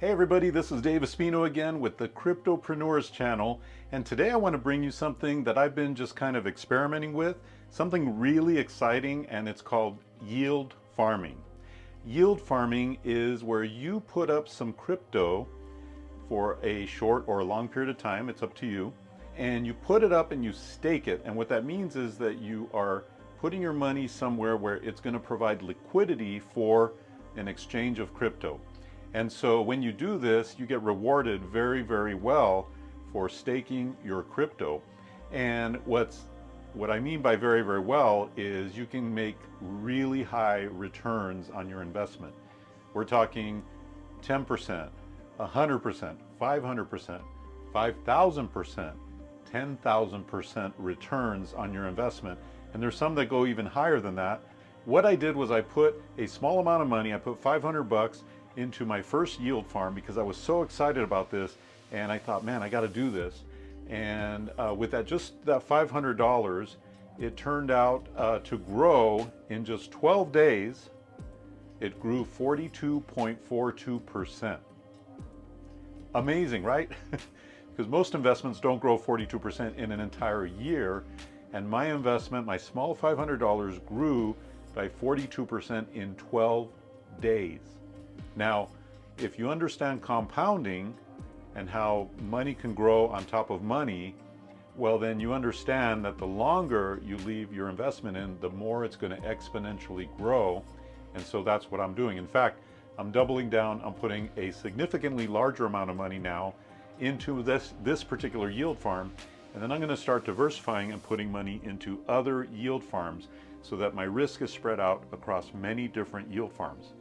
Hey everybody, this is Dave Espino again with the Cryptopreneurs channel, and today I want to bring you something that I've been just kind of experimenting with, something really exciting, and it's called yield farming. Yield farming is where you put up some crypto for a short or a long period of time, it's up to you, and you put it up and you stake it. And what that means is that you are putting your money somewhere where it's going to provide liquidity for an exchange of crypto. And so when you do this, you get rewarded very, very well for staking your crypto. And what I mean by very, very well is you can make really high returns on your investment. We're talking 10%, 100%, 500%, 5,000%, 10,000% returns on your investment. And there's some that go even higher than that. What I did was I put a small amount of money, I put 500 bucks into my first yield farm because I was so excited about this, and I thought, man, I got to do this. And with that, just that $500, it turned out to grow in just 12 days. It grew 42.42%. Amazing, right? Because most investments don't grow 42% in an entire year. And my investment, my small $500, grew by 42% in 12 days. Now, if you understand compounding and how money can grow on top of money, well, then you understand that the longer you leave your investment in, the more it's going to exponentially grow. And so that's what I'm doing. In fact, I'm doubling down. I'm putting a significantly larger amount of money now into this particular yield farm. And then I'm going to start diversifying and putting money into other yield farms so that my risk is spread out across many different yield farms.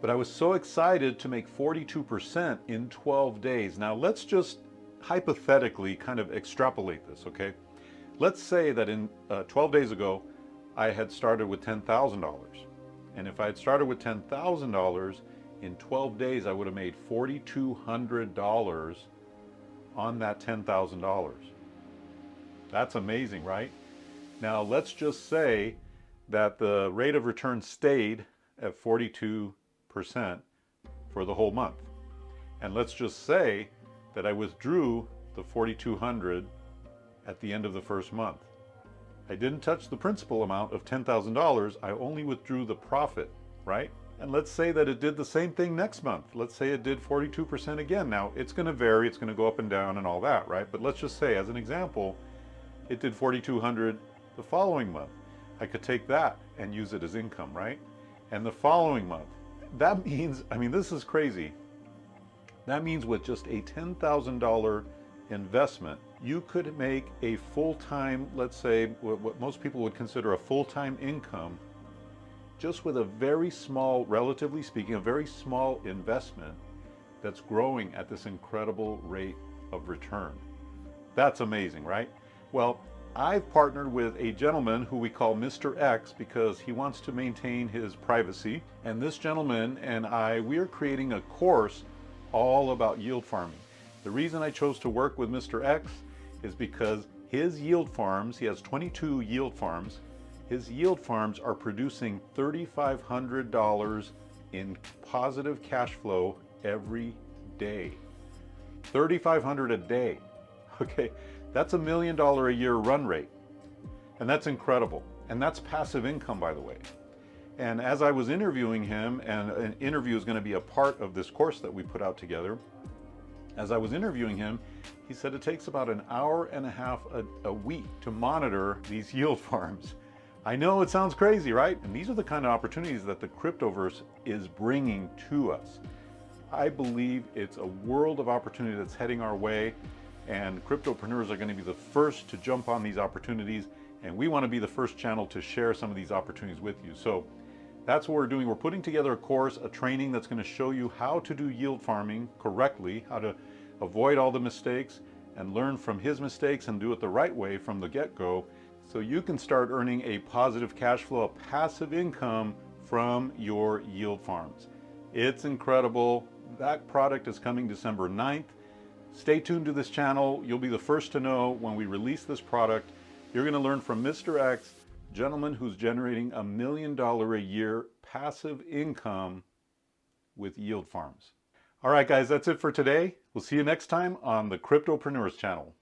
But I was so excited to make 42% in 12 days. Now let's just hypothetically kind of extrapolate this, okay? Let's say that in 12 days ago, I had started with $10,000. And if I had started with $10,000, in 12 days, I would have made $4,200 on that $10,000. That's amazing, right? Now let's just say that the rate of return stayed at 42% for the whole month. And let's just say that I withdrew the 4,200 at the end of the first month. I didn't touch the principal amount of $10,000, I only withdrew the profit, right? And let's say that it did the same thing next month. Let's say it did 42% again. Now it's going to vary, it's going to go up and down and all that, right? But let's just say, as an example, it did 4,200 the following month. I could take that and use it as income, right? And the following month, that means, I mean, this is crazy. That means with just a $10,000 investment, you could make a full-time, let's say, what most people would consider a full-time income, just with a very small, relatively speaking, a very small investment that's growing at this incredible rate of return. That's amazing, right? Well, I've partnered with a gentleman who we call Mr. X because he wants to maintain his privacy. And this gentleman and we are creating a course all about yield farming. The reason I chose to work with Mr. X is because his yield farms, he has 22 yield farms, his yield farms are producing $3,500 in positive cash flow every day. $3,500 a day, okay? That's $1 million a year run rate. And that's incredible. And that's passive income, by the way. And as I was interviewing him, and an interview is going to be a part of this course that we put out together, as I was interviewing him, he said it takes about an hour and a half a week to monitor these yield farms. I know it sounds crazy, right? And these are the kind of opportunities that the cryptoverse is bringing to us. I believe it's a world of opportunity that's heading our way. And cryptopreneurs are going to be the first to jump on these opportunities, and we want to be the first channel to share some of these opportunities with you. So that's what we're doing. We're putting together a course, a training that's going to show you how to do yield farming correctly, how to avoid all the mistakes and learn from his mistakes and do it the right way from the get-go, so you can start earning a positive cash flow, a passive income from your yield farms. It's incredible. That product is coming December 9th. Stay tuned to this channel. You'll be the first to know when we release this product. You're going to learn from Mr. X, gentleman who's generating $1 million a year passive income with yield farms. All right, guys, that's it for today. We'll see you next time on the Cryptopreneurs channel.